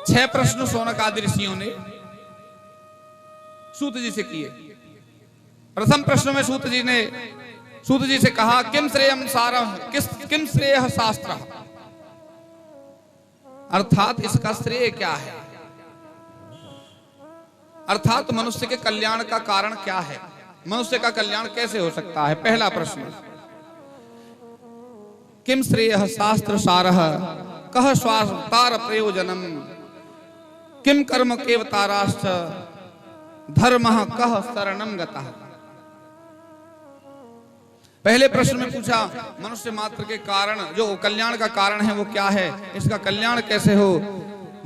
6 प्रश्न शौनक आदि ऋषियों ने सूत जी से किए। प्रथम प्रश्न में सूत जी से कहा किम श्रेयम सारम किम श्रेय शास्त्र, अर्थात इसका श्रेय क्या है, अर्थात मनुष्य के कल्याण का कारण क्या है, मनुष्य का कल्याण कैसे हो सकता है। पहला प्रश्न किम श्रेय शास्त्र सारः कह स्वार्तार प्रयोजनम किम कर्म केवताराश्च धर्मः कह शरणम गतः। पहले प्रश्न में पूछा मनुष्य मात्र के कारण, जो कल्याण का कारण है वो क्या है, इसका कल्याण कैसे हो।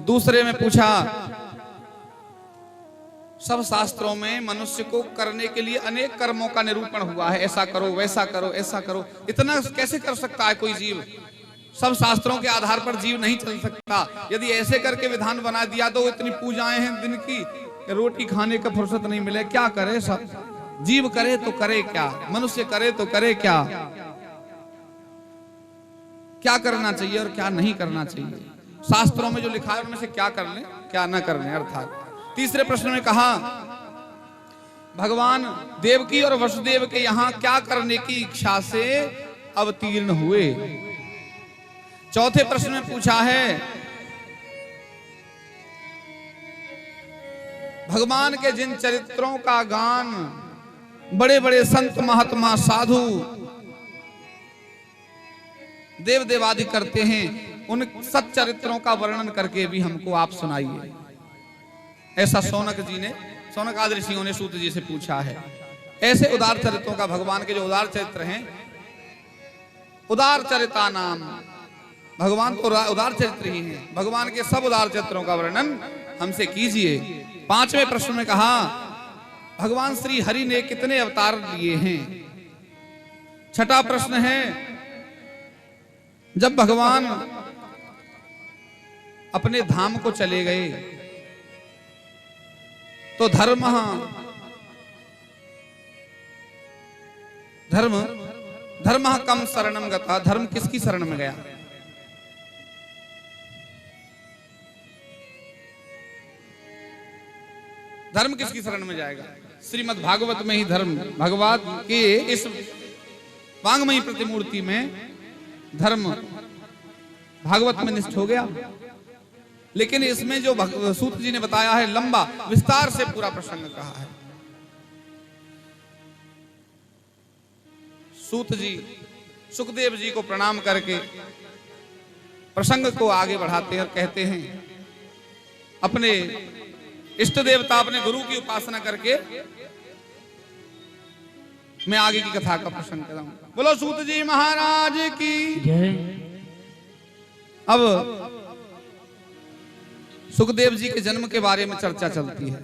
दूसरे में पूछा सब शास्त्रों में मनुष्य को करने के लिए अनेक कर्मों का निरूपण हुआ है, ऐसा करो वैसा करो ऐसा करो, इतना कैसे कर सकता है कोई जीव। सब शास्त्रों के आधार पर जीव नहीं चल सकता। यदि ऐसे करके विधान बना दिया तो इतनी पूजाएं हैं दिन की, रोटी खाने का फुर्सत नहीं मिले, क्या करे। सब जीव करे तो करे क्या, मनुष्य करे तो करे क्या, क्या करना चाहिए और क्या नहीं करना चाहिए। शास्त्रों में जो लिखा है उनमें से क्या करने क्या न करने। अर्थात तीसरे प्रश्न में कहा भगवान देवकी और वसुदेव के यहां क्या करने की इच्छा से अवतीर्ण हुए। चौथे प्रश्न में पूछा है भगवान के जिन चरित्रों का गान बड़े बड़े संत महात्मा साधु देव देवादि करते हैं, उन सत चरित्रों का वर्णन करके भी हमको आप सुनाइए। ऐसा शौनक आदि ऋषियों ने सूत जी से पूछा है। ऐसे उदार चरित्रों का, भगवान के जो उदार चरित्र हैं, उदार चरिता नाम, भगवान तो उदार चरित्र ही हैं, भगवान के सब उदार चरित्रों का वर्णन हमसे कीजिए। पांचवें प्रश्न में कहा भगवान श्री हरि ने कितने अवतार लिए हैं। छठा प्रश्न है जब भगवान अपने धाम को चले गए तो धर्म कम शरणम गता, धर्म किसकी शरण में गया। धर्म किसकी शरण में जाएगा। श्रीमद् भागवत में ही धर्म, भगवान के इस वांगमयी प्रतिमूर्ति में धर्म भागवत में निष्ठ हो गया। लेकिन इसमें जो सूत जी ने बताया है लंबा विस्तार से पूरा प्रसंग कहा है। सूत जी सुखदेव जी को प्रणाम करके प्रसंग को आगे बढ़ाते हैं और कहते हैं अपने इष्ट देवता अपने गुरु की उपासना करके मैं आगे की कथा का प्रसंग कर रहा हूं। बोलो सूत जी महाराज की जय। अब सुखदेव जी के जन्म के बारे में चर्चा चलती है।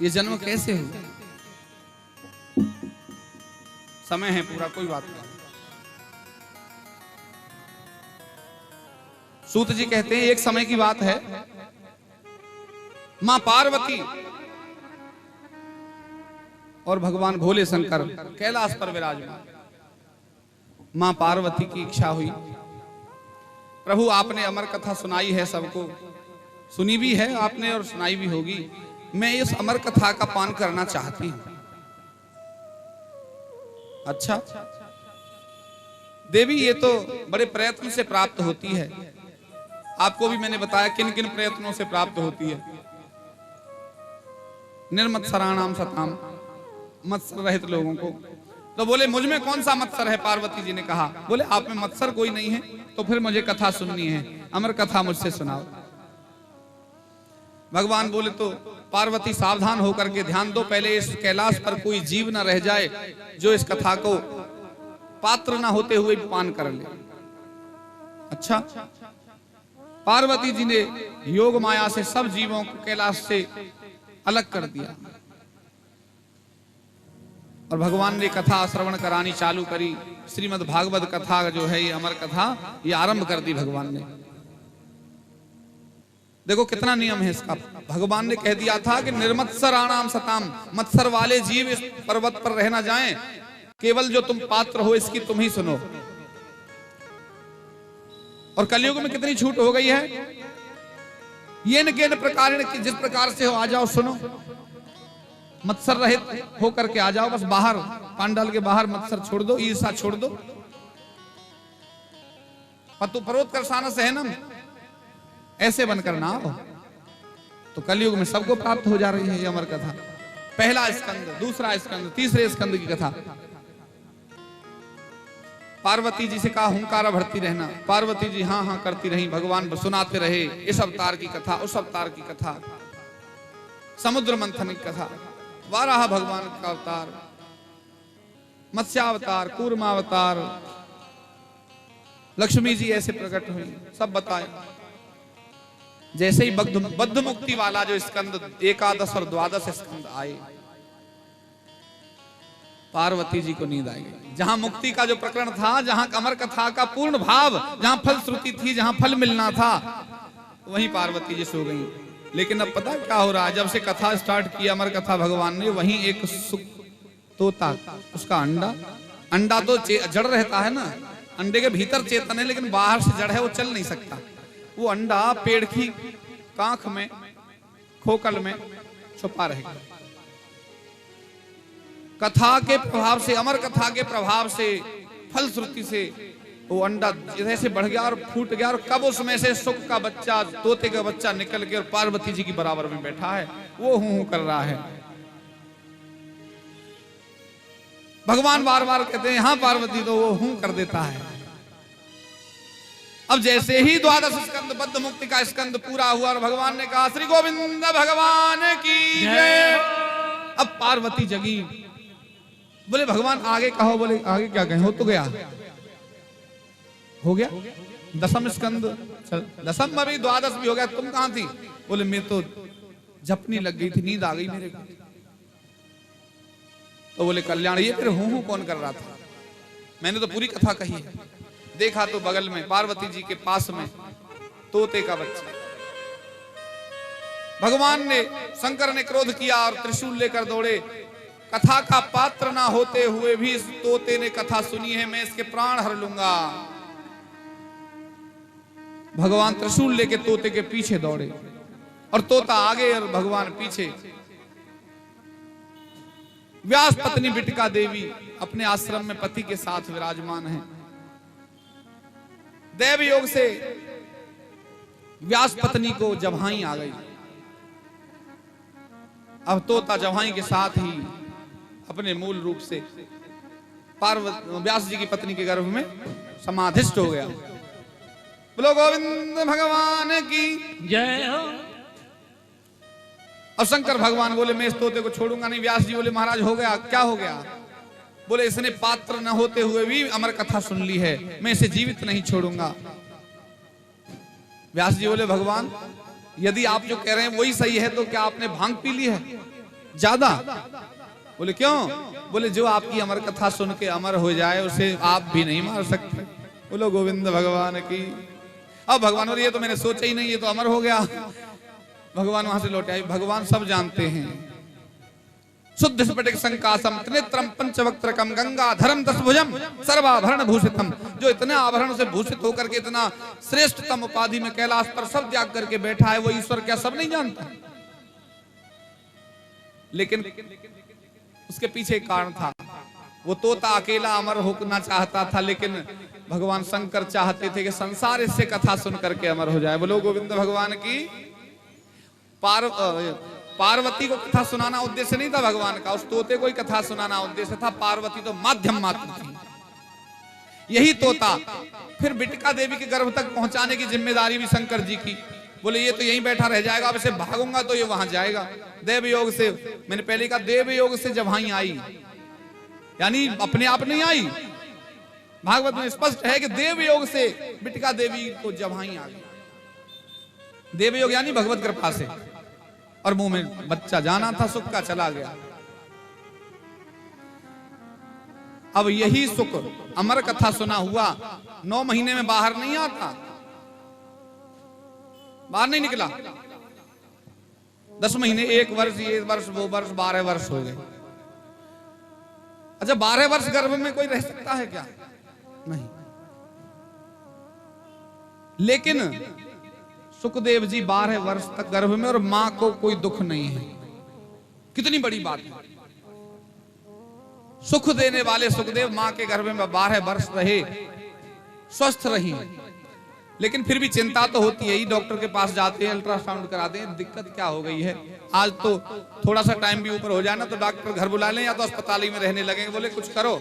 ये जन्म कैसे हुआ, समय है पूरा, कोई बात नहीं। सूत जी कहते हैं एक समय की बात है, मां पार्वती और भगवान भोले शंकर कैलाश पर विराजमान। मां पार्वती की इच्छा हुई, प्रभु आपने अमर कथा सुनाई है, सबको सुनी भी है आपने और सुनाई भी होगी, मैं इस अमर कथा का पान करना चाहती हूं। अच्छा देवी, ये तो बड़े प्रयत्न से प्राप्त होती है। आपको भी मैंने बताया किन किन प्रयत्नों से प्राप्त होती है। निर्मत्सराणाम सताम, मत्सर रहित लोगों को। तो बोले मुझ में कौन सा मत्सर है। पार्वती जी ने कहा, बोले आप में मत्सर कोई नहीं है तो फिर मुझे कथा सुननी है, अमर कथा मुझसे सुनाओ। भगवान बोले तो पार्वती सावधान होकर के ध्यान दो, पहले इस कैलाश पर कोई जीव ना रह जाए जो इस कथा को पात्र ना होते हुए पान कर ले। अच्छा, पार्वती जी ने योग माया से सब जीवों को कैलाश से अलग कर दिया और भगवान ने कथा श्रवण करानी चालू करी। श्रीमद् भागवत कथा जो है, ये अमर कथा, ये आरंभ कर दी भगवान ने। देखो कितना नियम है इसका। भगवान ने कह दिया था कि निर्मत्सराणाम सताम, मत्सर वाले जीव इस पर्वत पर रह ना जाएं, केवल जो तुम पात्र हो इसकी तुम ही सुनो। और कलयुग में कितनी छूट हो गई है, ये न के न प्रकार जिस प्रकार से हो आ जाओ, सुनो, मत्सर रहित होकर के आ जाओ, बस बाहर पांडाल के बाहर मत्सर छोड़ दो, ईर्षा छोड़ दो, पतु परोत कर सानस सहनम, ऐसे बनकर ना आओ। तो कलयुग में सबको प्राप्त हो जा रही है ये अमर कथा। पहला स्कंद, दूसरा स्कंद, तीसरे स्कंद की कथा। पार्वती जी से कहा हुंकारा भरती रहना, पार्वती जी हाँ हाँ करती रही, भगवान सुनाते रहे इस अवतार की कथा, उस अवतार की कथा, समुद्र मंथन की कथा, वाराह भगवान का अवतार, मत्स्यावतार, कूर्मावतार, लक्ष्मी जी ऐसे प्रकट हुई, सब बताए। जैसे ही बद्ध मुक्ति वाला जो स्कंद 11 और 12 स्कंद आए, पार्वती जी को नींद आई गई। जहां मुक्ति का जो प्रकरण था, जहां अमर कथा का पूर्ण भाव, जहां फल श्रुति थी, जहां फल मिलना था, वहीं पार्वती जी सो गई। लेकिन अब पता क्या हो रहा है, जब से कथा स्टार्ट की अमर कथा भगवान ने, वहीं एक तोता, उसका अंडा तो जड़ रहता है ना, अंडे के भीतर चेतन है लेकिन बाहर से जड़ है, वो चल नहीं सकता। वो अंडा पेड़ की कांख में, खोकल में छुपा रहेगा। कथा के प्रभाव से, अमर कथा के प्रभाव से, फल श्रुति से वो अंडा जैसे बढ़ गया और फूट गया, और कब उसमें से सुख का बच्चा, तोते का बच्चा निकल के और पार्वती जी की बराबर में बैठा है, वो हूं कर रहा है। भगवान बार बार कहते हैं हाँ पार्वती, तो वो हूं कर देता है। अब जैसे ही 12 स्कंद, बद्ध मुक्ति का स्कंद पूरा हुआ और भगवान ने कहा श्री गोविंद भगवान की जय, अब पार्वती जगी। बोले भगवान आगे कहो, बोले आगे क्या कहें, हो तो गया, हो गया 10 स्कंद, दसम में भी 12 भी हो गया, तुम कहां थी? बोले मैं तो जपनी लग गई थी, नींद आ गई मेरे को। तो बोले कल्याण, ये फिर हूं कौन कर रहा था? मैंने तो पूरी कथा कही है। देखा तो बगल में पार्वती जी के पास में तोते का बच्चा। भगवान ने, शंकर ने क्रोध किया और त्रिशूल लेकर दौड़े। कथा का पात्र ना होते हुए भी इस तोते ने कथा सुनी है, मैं इसके प्राण हर लूंगा। भगवान त्रिशूल लेके तोते के पीछे दौड़े और तोता आगे और भगवान पीछे। व्यास पत्नी बिटिका देवी अपने आश्रम में पति के साथ विराजमान है। देव योग से व्यास पत्नी को जवाई आ गई। अब तोता जवाई के साथ ही अपने मूल रूप से व्यास जी की पत्नी के गर्भ में समाधिष्ट हो गया। बोलो गोविंद भगवान की जय हो। अब शंकर भगवान बोले मैं इस तोते को छोड़ूंगा नहीं। व्यास जी बोले महाराज हो गया, क्या हो गया? बोले इसने पात्र न होते हुए भी अमर कथा सुन ली है, मैं इसे जीवित नहीं छोड़ूंगा। व्यास जी बोले भगवान यदि आप जो कह रहे हैं वही सही है, तो क्या आपने भांग पी ली है ज्यादा? बोले क्यों? बोले जो आपकी अमर कथा सुन के अमर हो जाए उसे आप भी नहीं मार सकते। बोलो गोविंद भगवान की। अब भगवान बोले ये तो मैंने सोचा ही नहीं, ये तो अमर हो गया। भगवान वहां से लौटे आए। भगवान सब जानते हैं। शुद्ध स्फटिक संकासम त्रिनेत्रम पंचवक्त्रकम गंगाधरम दशभुजम सर्वाभरण भूषितम। जो इतने आभरण से भूषित होकर के इतना श्रेष्ठतम उपाधि में कैलाश पर सब त्याग करके बैठा है, वो ईश्वर क्या सब नहीं जानता? लेकिन उसके पीछे एक कारण था। वो तोता अकेला अमर होना चाहता था, लेकिन भगवान शंकर चाहते थे कि संसार इससे कथा सुन करके अमर हो जाए। बोलो गोविंद भगवान की। पार्वती को कथा सुनाना उद्देश्य नहीं था भगवान का, उस तोते को ही कथा सुनाना उद्देश्य था। पार्वती तो माध्यम मात्र थी। यही तोता फिर बिटिका देवी के गर्भ तक पहुंचाने की जिम्मेदारी भी शंकर जी की। बोले ये तो यहीं बैठा रह जाएगा, अब इसे भागूंगा तो ये वहां जाएगा। देव योग से, मैंने पहले कहा देव योग से जवाई आई, यानी अपने आप नहीं आई। भागवत में स्पष्ट है कि देव योग से बिटिका देवी को जवाई आ गई। देव योग यानी भगवत कृपा से, और मुंह में बच्चा जाना था, सुख का चला गया। अब यही सुख अमर कथा सुना हुआ 9 महीने में बाहर नहीं आता, बाहर नहीं निकला। 10 महीने, 1 वर्ष, ये वर्ष, वो वर्ष, 12 वर्ष हो गए। अच्छा 12 वर्ष गर्भ में कोई रह सकता है क्या? नहीं। लेकिन सुखदेव जी 12 वर्ष तक गर्भ में और मां को कोई दुख नहीं है। कितनी बड़ी बात है। सुख देने वाले सुखदेव मां के गर्भ में 12 वर्ष रहे, स्वस्थ रही। लेकिन फिर भी चिंता तो होती है ही। डॉक्टर के पास जाते हैं, अल्ट्रासाउंड कराते हैं, दिक्कत क्या हो गई है। आज तो थोड़ा सा टाइम भी ऊपर हो जाए ना तो डॉक्टर घर बुला लें या तो अस्पताल ही में रहने लगेंगे। बोले कुछ करो,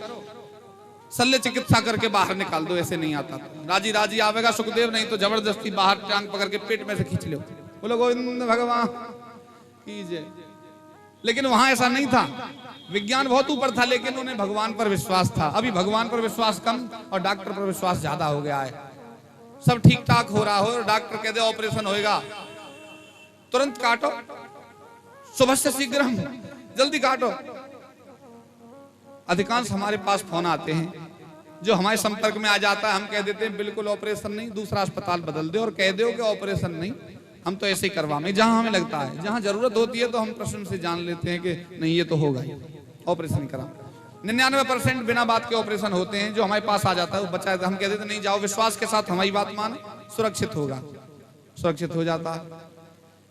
शल्य चिकित्सा करके बाहर निकाल दो। ऐसे नहीं आता। राजी राजी आवेगा सुखदेव, नहीं तो जबरदस्ती बाहर टांग पकड़ के पेट में से खींच लो। बोलो गोविंद भगवान कीजिए। लेकिन वहां ऐसा नहीं था। विज्ञान बहुत ऊपर था, लेकिन उन्हें भगवान पर विश्वास था। अभी भगवान पर विश्वास कम और डॉक्टर पर विश्वास ज्यादा हो गया है। सब ठीक ठाक हो रहा हो और डॉक्टर कह दे ऑपरेशन होएगा, तुरंत काटो, सुबह से शीघ्र जल्दी काटो। अधिकांश हमारे पास फोन आते हैं, जो हमारे संपर्क में आ जाता है, हम कह देते हैं बिल्कुल ऑपरेशन नहीं, दूसरा अस्पताल बदल दे और कह दो कि ऑपरेशन नहीं, हम तो ऐसे ही करवाएंगे। जहां हमें लगता है, जहां जरूरत होती है तो हम प्रश्न से जान लेते हैं कि नहीं ये तो होगा ही, ऑपरेशन करा। 99% बिना बात के ऑपरेशन होते हैं। जो हमारे पास आ जाता है वो बचा, हम कह देते नहीं जाओ, विश्वास के साथ हमारी बात माने, सुरक्षित होगा, सुरक्षित हो जाता है।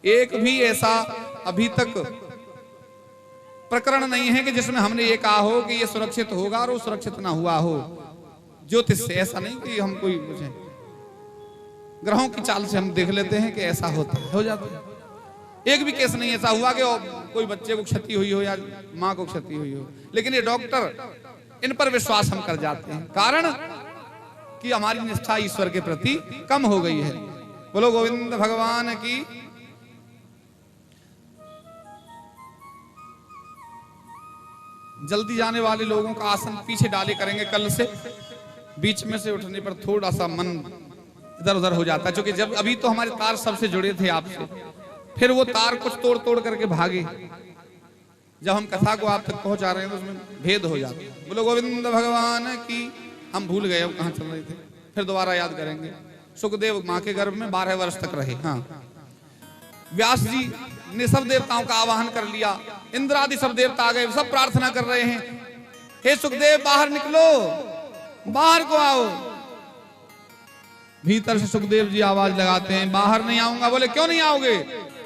एक भी ऐसा अभी तक प्रकरण नहीं है कि जिसमें हमने ये कहा हो कि ये सुरक्षित होगा और वो सुरक्षित ना हुआ हो। ज्योतिष से ऐसा नहीं कि हम कोई ग्रहों की चाल से हम देख लेते हैं कि ऐसा होता है, हो जाता है। एक भी केस नहीं ऐसा हुआ कि कोई बच्चे को क्षति हुई हो या मां को क्षति हुई हो। लेकिन ये डॉक्टर, इन पर विश्वास हम कर जाते हैं, कारण कि हमारी निष्ठा ईश्वर के प्रति कम हो गई है। बोलो गोविंद भगवान की। जल्दी जाने वाले लोगों का आसन पीछे डाले करेंगे कल से। बीच में से उठने पर थोड़ा सा मन इधर उधर हो जाता है, क्योंकि जब अभी तो हमारे तार सबसे जुड़े थे आपसे, फिर वो तार कुछ तोड़ तोड़ करके भागे। जब हम कथा को आप तक पहुंचा रहे हैं तो उसमें भेद हो जाता है। बोलो गोविंद भगवान की। हम भूल गए हम कहां चल रहे थे, फिर दोबारा याद करेंगे। सुखदेव मां के गर्भ में 12 वर्ष तक रहे। हाँ, व्यास जी ने सब देवताओं का आवाहन कर लिया, इंद्र आदि सब देवता आ गए, सब प्रार्थना कर रहे हैं, हे सुखदेव बाहर निकलो, बाहर को आओ। भीतर से सुखदेव जी आवाज लगाते हैं, बाहर नहीं आऊंगा। बोले क्यों नहीं आओगे?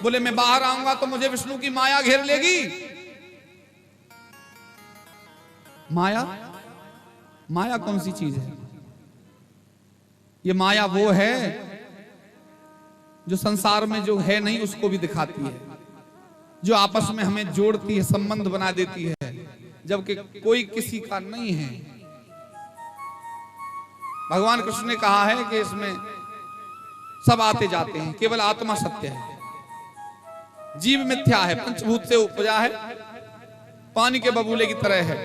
बोले मैं बाहर आऊंगा तो मुझे विष्णु की माया घेर लेगी। माया, माया कौन सी चीज है? ये माया वो है जो संसार में जो है नहीं उसको भी दिखाती है, जो आपस में हमें जोड़ती है, संबंध बना देती है, जबकि कोई किसी का नहीं है। भगवान कृष्ण ने कहा है कि इसमें सब आते जाते हैं, केवल आत्मा सत्य है, जीव मिथ्या है, पंचभूत से उपजा है, पानी के बबूले की तरह है,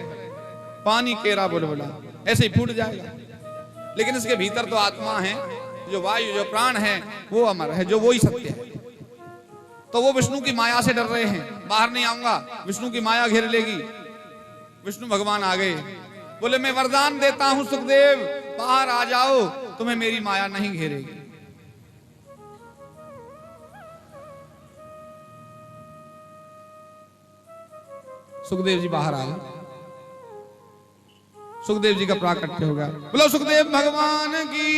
पानी केरा बुलबुला ऐसे ही फूट जाएगा। लेकिन इसके भीतर तो आत्मा है, जो वायु जो प्राण है वो अमर है, जो वो ही सत्य है। तो वो विष्णु की माया से डर रहे हैं, बाहर नहीं आऊंगा, विष्णु की माया घेर लेगी। विष्णु भगवान आ गए, बोले मैं वरदान देता हूं सुखदेव, बाहर आ जाओ, तुम्हें मेरी माया नहीं घेरेगी। सुखदेव जी बाहर आ गए, सुखदेव जी का प्राकट्य हो गया। बोलो सुखदेव भगवान की।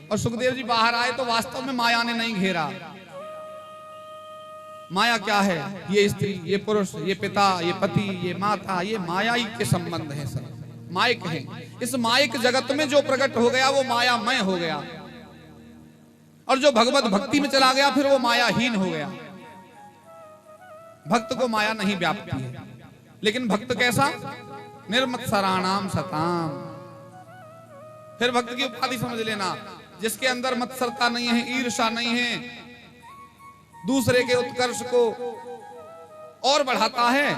और सुखदेव जी बाहर आए तो वास्तव में माया ने नहीं घेरा। माया क्या है? ये स्त्री, ये पुरुष, ये पिता, ये पति, ये माता, ये माया ही के संबंध है, सब मायक है। इस मायक जगत में जो प्रकट हो गया वो मायामय हो गया, और जो भगवत भक्ति में चला गया फिर वो मायाहीन हो गया। भक्त को माया नहीं व्यापती है, लेकिन भक्त कैसा? निर्मत्सराणाम सताम। फिर भक्त की उपाधि समझ लेना, जिसके अंदर मत्सरता नहीं है, ईर्ष्या नहीं है, दूसरे के उत्कर्ष को और बढ़ाता है,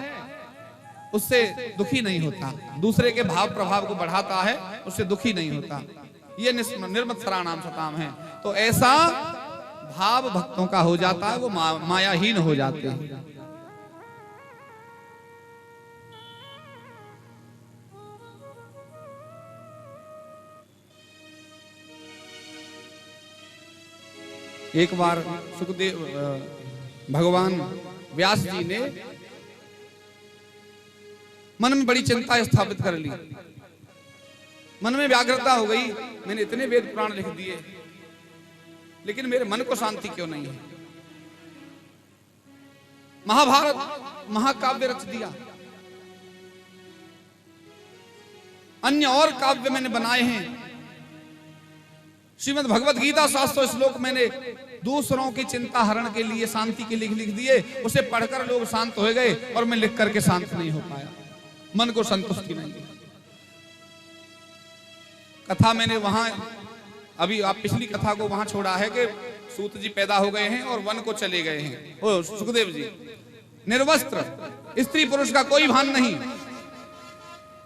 उससे दुखी नहीं होता, दूसरे के भाव प्रभाव को बढ़ाता है, उससे दुखी नहीं होता। ये निर्मत्सराणाम सताम है। तो ऐसा भाव भक्तों का हो जाता है, वो मायाहीन हो जाते हैं। एक बार सुखदेव भगवान व्यास जी ने मन में बड़ी चिंता स्थापित कर ली, मन में व्याग्रता हो गई, मैंने इतने वेद पुराण लिख दिए, लेकिन मेरे मन को शांति क्यों नहीं है? महाभारत महाकाव्य रच दिया, अन्य और काव्य मैंने बनाए हैं, श्रीमद् भगवत गीता 700 श्लोक मैंने दूसरों की चिंता हरण के लिए, शांति के लिए लिख दिए। उसे पढ़कर लोग शांत हो गए और मैं लिख करके शांत नहीं हो पाया, मन को संतुष्टि नहीं है। कथा मैंने वहां, अभी आप पिछली कथा को वहां छोड़ा है कि सूत जी पैदा हो गए हैं और वन को चले गए हैं। ओ सुखदेव जी, निर्वस्त्र, स्त्री पुरुष का कोई भान नहीं,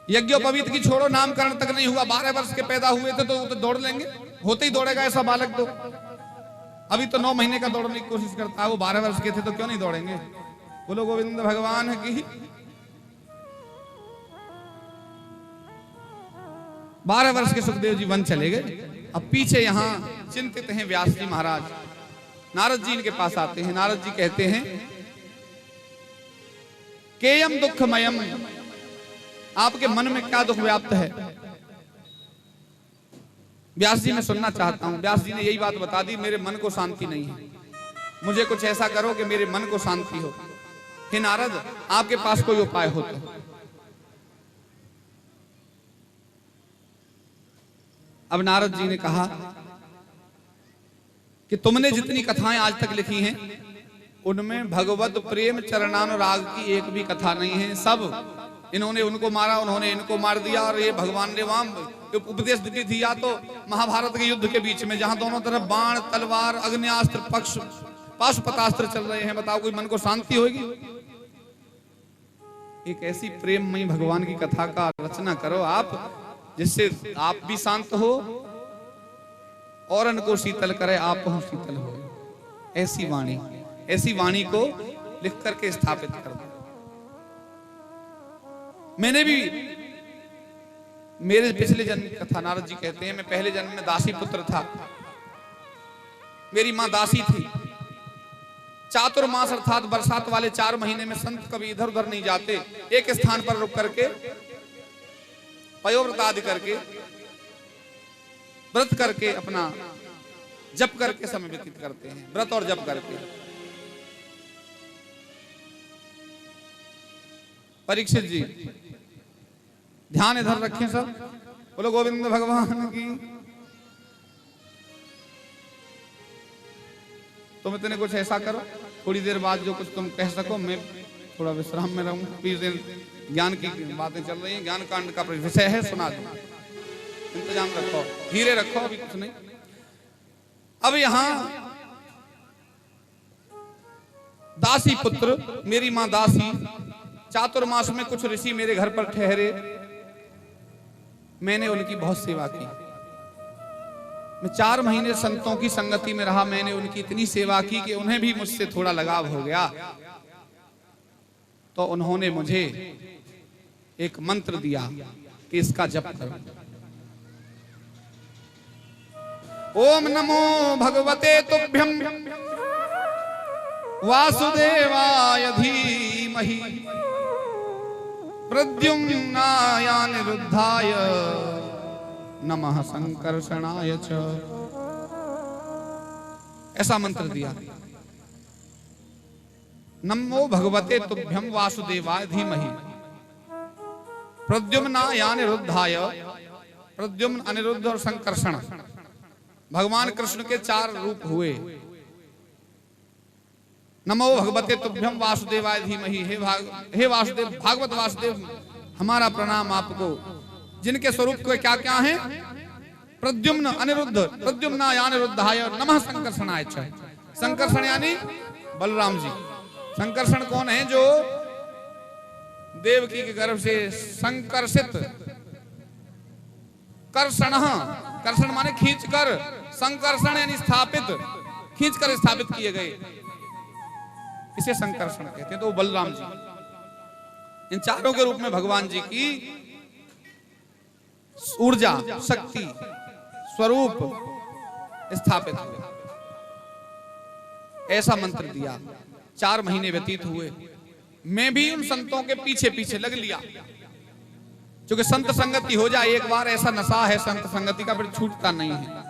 यज्ञोपवीत की छोड़ो, नामकरण तक नहीं हुआ, 12 वर्ष के पैदा हुए थे तो दौड़ लेंगे, होते ही दौड़ेगा ऐसा बालक? तो अभी तो 9 महीने का दौड़ने की कोशिश करता है, वो 12 वर्ष के थे तो क्यों नहीं दौड़ेंगे? बोलो गोविंद भगवान की। 12 वर्ष के सुखदेव जी वन चले गए। अब पीछे यहाँ चिंतित हैं व्यास जी महाराज। नारद जी इनके पास आते हैं। नारद जी कहते हैं, केयम दुखमयम, आपके मन में क्या दुख व्याप्त है? व्यास जी मैं सुनना चाहता हूं। व्यास जी ने यही बात बता दी, मेरे मन को शांति नहीं है, मुझे कुछ ऐसा करो कि मेरे मन को शांति हो। हे नारद, आपके पास कोई उपाय हो तो। अब नारद जी ने कहा कि तुमने जितनी कथाएं आज तक लिखी हैं उनमें भगवत प्रेम चरणानुराग की एक भी कथा नहीं है। सब इन्होंने उनको मारा, उन्होंने इनको मार दिया, और ये भगवान ने वहां उपदेश दी थी या तो महाभारत के युद्ध के बीच में, जहां दोनों तरफ बाण, तलवार, अग्न्यास्त्र, पक्ष पाशुपतास्त्र चल रहे हैं। बताओ कोई मन को शांति होगी? एक ऐसी प्रेममयी भगवान की कथा का रचना करो आप, जिससे आप भी शांत हो और उनको शीतल करे, आप हो शीतल हो। ऐसी वाणी को लिख करके स्थापित कर दो। मैंने भी, मेरे पिछले जन्म की कथा नारद जी कहते हैं, मैं पहले जन्म में दासी पुत्र था, मेरी मां दासी थी। चातुर्मास अर्थात बरसात वाले 4 महीने में संत कभी इधर उधर नहीं जाते, एक स्थान पर रुक करके पयोव्रत आदि करके, व्रत करके, अपना जप करके समय व्यतीत करते हैं, व्रत और जप करके। परीक्षित जी ध्यान इधर रखें सब, बोलो गोविंद भगवान की। तुम इतने कुछ ऐसा करो, थोड़ी देर बाद जो कुछ तुम कह सको, मैं थोड़ा विश्राम में रहूंगा। 20 दिन ज्ञान की बातें चल रही हैं, ज्ञान कांड का विषय है, सुना दो, इंतजाम रखो, धीरे रखो, अभी कुछ नहीं। अब यहां दासी पुत्र, मेरी मां दासी, चातुर्मास में कुछ ऋषि मेरे घर पर ठहरे, मैंने उनकी बहुत सेवा की। मैं 4 महीने संतों की संगति में रहा, मैंने उनकी इतनी सेवा की कि उन्हें भी मुझसे थोड़ा लगाव हो गया। तो उन्होंने मुझे एक मंत्र दिया कि इसका जप करो। ओम नमो भगवते तुभ्यं वासुदेवाय धीमहि प्रद्युम्नाय अनिरुद्धाय नमः संकर्षणाय च। ऐसा मंत्र दिया। नमो भगवते तुभ्यं वासुदेवाय धीमहि प्रद्युम्नाय अनिरुद्धाय, प्रद्युम्न, अनिरुद्ध और संकर्षण, भगवान कृष्ण के 4 रूप हुए। नमो भगवते तुभ्यं वासुदेवाय धीमहि, हे वासुदेव, भागवत वासुदेव, हमारा प्रणाम आपको, जिनके स्वरूप के क्या क्या हैं? प्रद्युम्न, अनिरुद्ध, प्रद्युम्नाय अनिरुद्धाय नमः संकर्षणाय च। संकर्षण यानी बलराम जी। संकर्षण कौन है? जो देवकी के गर्भ से संकर्षित, कर्षण, कर्षण माने खींचकर, संकर्षण यानी स्थापित, खींचकर स्थापित किए गए, इसे संकर्षण कहते हैं। तो बलराम जी इन 4 के रूप में भगवान जी की ऊर्जा, शक्ति, स्वरूप स्थापित हुए। ऐसा मंत्र दिया। 4 महीने व्यतीत हुए, मैं भी उन संतों के पीछे पीछे लग लिया, क्योंकि संत संगति हो जाए एक बार, ऐसा नशा है संत संगति का, फिर छूटता नहीं है।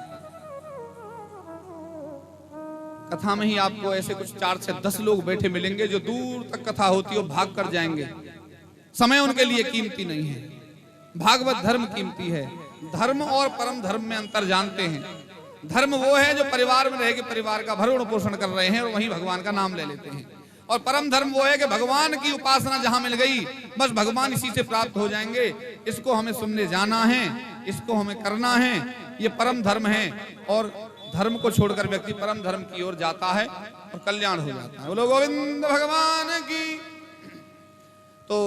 कथा में ही आपको ऐसे कुछ 4 से 10 लोग बैठे मिलेंगे जो दूर तक कथा होती हो भाग कर जाएंगे। समय उनके लिए कीमती नहीं है। भागवत धर्म कीमती है। धर्म और परम धर्म में अंतर जानते हैं। धर्म वो है जो परिवार में रह के परिवार का भरण पोषण कर रहे हैं और वहीं भगवान का नाम ले लेते हैं। और परम धर्म वो है कि भगवान की उपासना जहां मिल गई बस भगवान इसी से प्राप्त हो जाएंगे। इसको हमें सुनने जाना है, इसको हमें करना है, ये परम धर्म है। और धर्म को छोड़कर व्यक्ति परम धर्म की ओर जाता है और कल्याण हो जाता है। बोलो गोविंद भगवान की। तो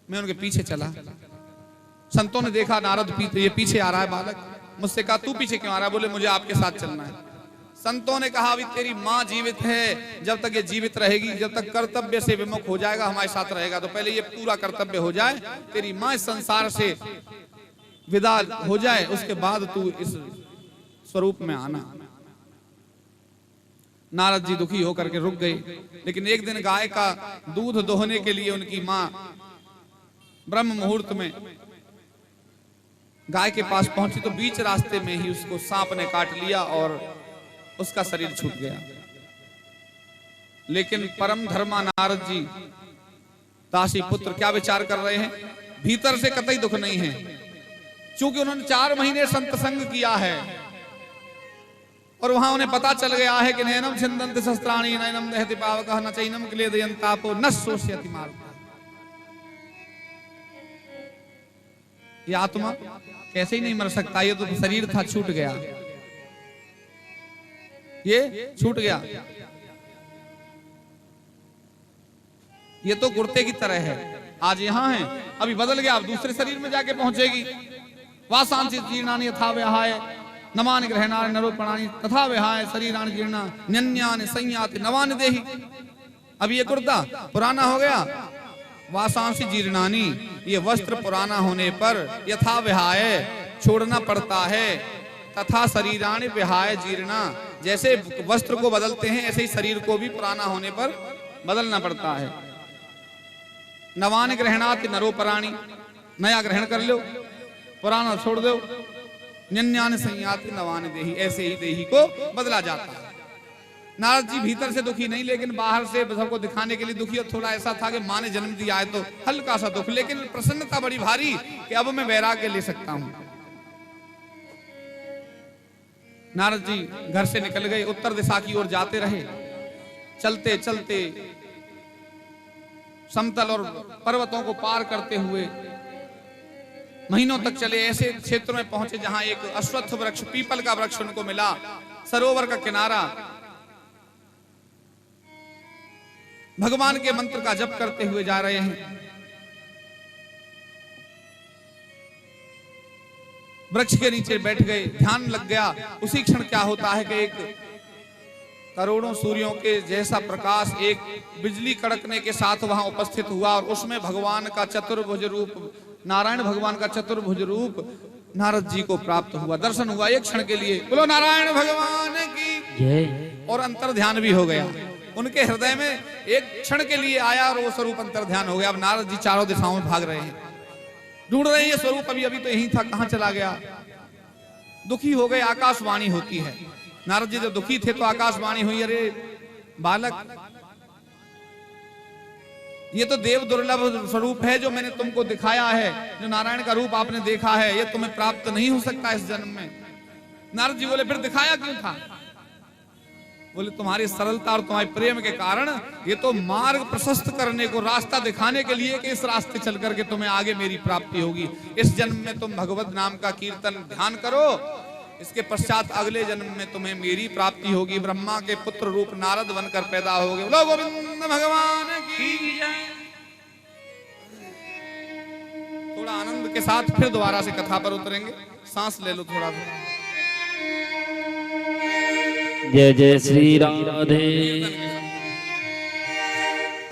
मैं उनके पीछे चला। संतों ने देखा नारद ये पीछे आ रहा है बालक। मुझसे कहा तू पीछे क्यों आ रहा है? बोले मुझे आपके साथ चलना है। संतों ने कहा अभी तेरी माँ जीवित है, जब तक ये जीवित रहेगी, जब तक कर्तव्य से विमुख हो जाएगा हमारे साथ रहेगा, तो पहले ये पूरा कर्तव्य हो जाए, तेरी माँ इस संसार से विदा हो जाए, उसके बाद तू इस स्वरूप में आना। नारद जी दुखी होकर के रुक गए। लेकिन एक दिन गाय का दूध दोहने के लिए उनकी माँ ब्रह्म मुहूर्त में गाय के पास पहुंची तो बीच रास्ते में ही उसको सांप ने काट लिया और उसका शरीर छूट गया। लेकिन परम धर्मा नारद जी दासी पुत्र क्या विचार कर रहे हैं? भीतर से कतई दुख नहीं है, क्योंकि उन्होंने 4 महीने संत संग किया है और वहां उन्हें पता चल गया है कि नैनम छिन्दन्ति शस्त्राणि नैनम दहति पावकः न चैनम क्लेदयन्तापो न शोष्यति मारुतः। ये आत्मा कैसे ही नहीं मर सकता, ये तो शरीर था छूट गया, ये छूट गया। ये तो कुर्ते की तरह है, आज यहां है, अभी बदल गया, अब दूसरे शरीर में जाके पहुंचेगी। वासांसि जीर्णानि यथा विहाय नवानि ग्रहणानि नरोपणानि तथा विहाय शरीराणि जीर्णा न्यन्यानि संयाति नवानि देहि। अब ये कुर्ता पुराना हो गया, वासांसि जीर्णानि, ये वस्त्र पुराना होने पर यथा विहाय छोड़ना पड़ता है, तथा शरीराणि विहाय जीर्णा, जैसे वस्त्र को बदलते हैं ऐसे ही शरीर को भी पुराना होने पर बदलना पड़ता है। नवानि ग्रहणाति नरोपराणि, नया ग्रहण कर लो, पुराना छोड़ दो। न्यन्यानि संयाति नवानि देहि, ऐसे ही देही को बदला जाता है। नारद जी भीतर से दुखी नहीं, लेकिन बाहर से सबको दिखाने के लिए दुखी। और थोड़ा ऐसा था कि माँ ने जन्म दिया है तो हल्का सा दुख, लेकिन प्रसन्नता बड़ी भारी कि अब मैं वैराग्य ले सकता हूं। नारद जी घर से निकल गए, उत्तर दिशा की ओर जाते रहे। चलते चलते समतल और पर्वतों को पार करते हुए महीनों तक चले। ऐसे क्षेत्र में पहुंचे जहां एक अश्वत्थ वृक्ष, पीपल का वृक्ष उनको मिला, सरोवर का किनारा। भगवान के मंत्र का जप करते हुए जा रहे हैं। वृक्ष के नीचे बैठ गए, ध्यान लग गया। उसी क्षण क्या होता है कि एक करोड़ों सूर्यों के जैसा प्रकाश एक बिजली कड़कने के साथ वहां उपस्थित हुआ और उसमें भगवान का चतुर्भुज रूप, नारायण भगवान का चतुर्भुज रूप नारद जी को प्राप्त हुआ, दर्शन हुआ एक क्षण के लिए। बोलो नारायण भगवान की जय। और अंतर ध्यान भी हो गया उनके हृदय में, एक क्षण के लिए आया और वो स्वरूप अंतर ध्यान हो गया। अब नारद जी चारों दिशाओं में भाग रहे हैं, ढूंढ रहे हैं ये स्वरूप। अभी अभी तो यही था, कहां चला गया? दुखी हो गए। आकाशवाणी होती है। नारद जी जब दुखी थे तो आकाशवाणी हुई, अरे बालक, ये तो देव दुर्लभ स्वरूप है जो मैंने तुमको दिखाया है, जो नारायण का रूप आपने देखा है, ये तुम्हें प्राप्त नहीं हो सकता इस जन्म में। नारद जी बोले फिर दिखाया क्यों था? बोले तुम्हारी सरलता और तुम्हारे प्रेम के कारण, ये तो मार्ग प्रशस्त करने को, रास्ता दिखाने के लिए कि इस रास्ते चल करके तुम्हें आगे मेरी प्राप्ति होगी। इस जन्म में तुम भगवत नाम का कीर्तन ध्यान करो, इसके पश्चात अगले जन्म में तुम्हें मेरी प्राप्ति होगी। ब्रह्मा के पुत्र रूप नारद बनकर पैदा होगे। बोलो गोविंद भगवान की जय। थोड़ा आनंद के साथ फिर दोबारा से कथा पर उतरेंगे, सांस ले लो थोड़ा सा। जय जय श्री राधे।